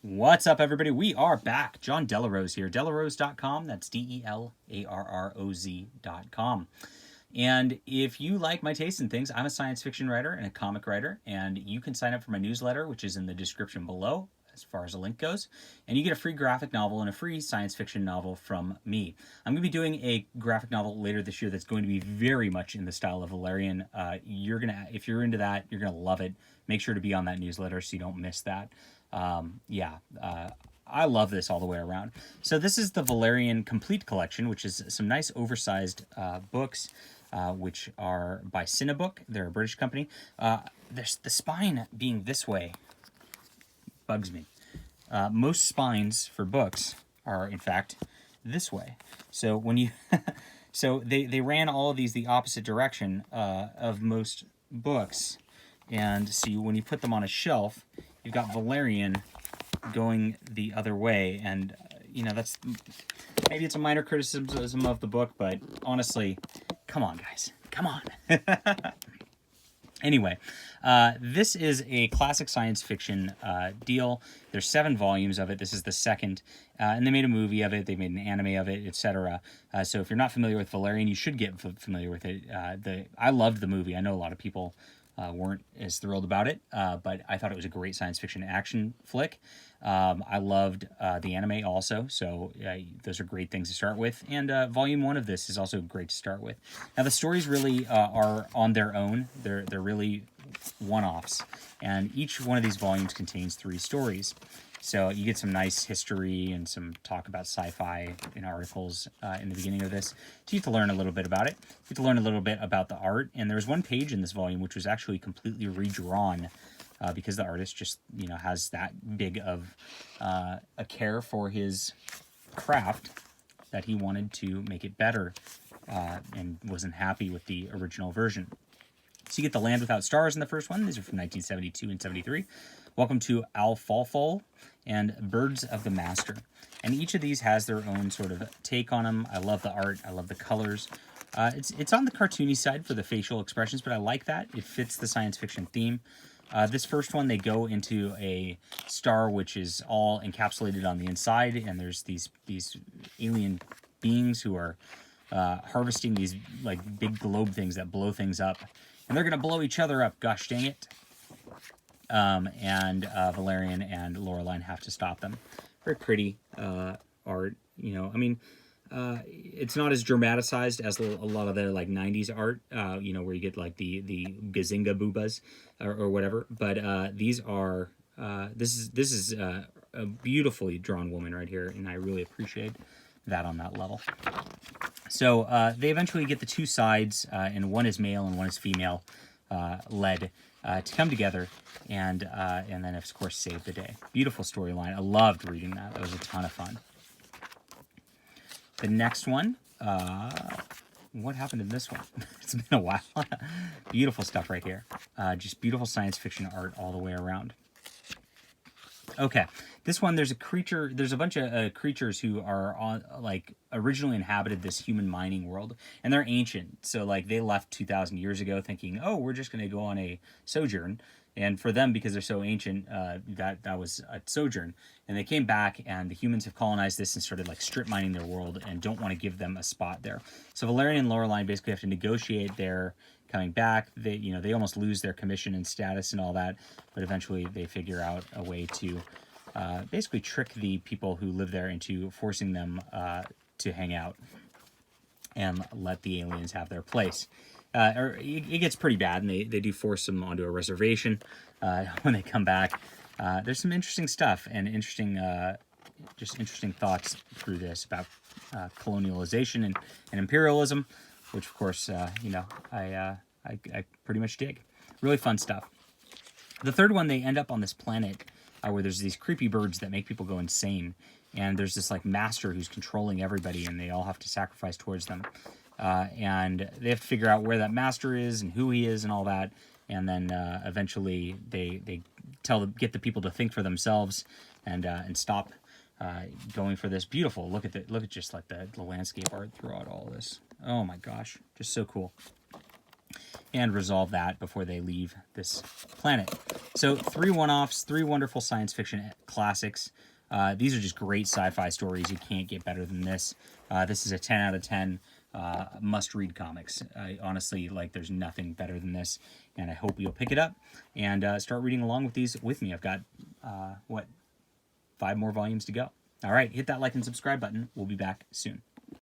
What's up, everybody? We are back. John Delarose here. Delarose.com. That's DELARROZ.com. And if you like my taste in things, I'm a science fiction writer and a comic writer, and you can sign up for my newsletter, which is in the description below as far as a link goes, and you get a free graphic novel and a free science fiction novel from me. I'm going to be doing a graphic novel later this year that's going to be very much in the style of Valerian. If you're into that, you're gonna love it. Make sure to be on that newsletter so you don't miss that. I love this all the way around. So this is the Valerian Complete Collection, which is some nice oversized books, which are by Cinebook. They're a British company. There's the spine being this way bugs me. Most spines for books are, in fact, this way. So when you, so they ran all of these the opposite direction of most books, and so when you put them on a shelf, you've got Valerian going the other way, and that's maybe it's a minor criticism of the book, but honestly, come on, guys, come on. Anyway, this is a classic science fiction deal. There's 7 volumes of it. This is the second, and they made a movie of it. They made an anime of it, etc. So if you're not familiar with Valerian, you should get familiar with it. I loved the movie. I know a lot of people weren't as thrilled about it, but I thought it was a great science fiction action flick. I loved the anime also, so those are great things to start with. And volume 1 of this is also great to start with. Now the stories really are on their own. They're really one-offs, and each one of these volumes contains 3 stories. So you get some nice history and some talk about sci-fi in articles in the beginning of this. So you get to learn a little bit about it. You get to learn a little bit about the art. And there's one page in this volume which was actually completely redrawn because the artist just, has that big of a care for his craft that he wanted to make it better and wasn't happy with the original version. So you get The Land Without Stars in the first one. These are from 1972 and 73. Welcome to Alfalfal and Birds of the Master. And each of these has their own sort of take on them. I love the art. I love the colors. It's on the cartoony side for the facial expressions, but I like that. It fits the science fiction theme. This first one, they go into a star which is all encapsulated on the inside, and there's these alien beings who are harvesting these like big globe things that blow things up. And they're going to blow each other up, gosh dang it. And Valerian and Laureline have to stop them. Very pretty art, it's not as dramatized as a lot of the like 90s art, where you get like the Gazinga Boobas or whatever. But these are, this is a beautifully drawn woman right here, and I really appreciate that on that level. So they eventually get the 2 sides, and one is male and one is female, led to come together and then of course save the day. Beautiful storyline. I loved reading that. That was a ton of fun. The next one, what happened in this one? It's been a while. Beautiful stuff right here. Just beautiful science fiction art all the way around. Okay, this one, there's a bunch of creatures who are on, like, originally inhabited this human mining world, and they're ancient. So, like, they left 2,000 years ago thinking, oh, we're just going to go on a sojourn. And for them, because they're so ancient, that was a sojourn. And they came back, and the humans have colonized this and started, like, strip mining their world and don't want to give them a spot there. So Valerian and Laureline basically have to negotiate their coming back. They almost lose their commission and status and all that, but eventually they figure out a way to basically trick the people who live there into forcing them to hang out and let the aliens have their place. It gets pretty bad, and they do force them onto a reservation when they come back. There's some interesting stuff and interesting thoughts through this about colonialization and imperialism, which of course, I pretty much dig. Really fun stuff. The third one, they end up on this planet where there's these creepy birds that make people go insane. And there's this like master who's controlling everybody, and they all have to sacrifice towards them. And they have to figure out where that master is and who he is and all that. And then eventually they get the people to think for themselves and stop going for this beautiful. Look at just like the landscape art throughout all this. Oh my gosh, just so cool. and resolve that before they leave this planet. So 3 one-offs, 3 wonderful science fiction classics. These are just great sci-fi stories. You can't get better than this. This is a 10 out of 10 must-read comics. Honestly, like, there's nothing better than this, and I hope you'll pick it up and start reading along with these with me. I've got, 5 more volumes to go. All right, hit that like and subscribe button. We'll be back soon.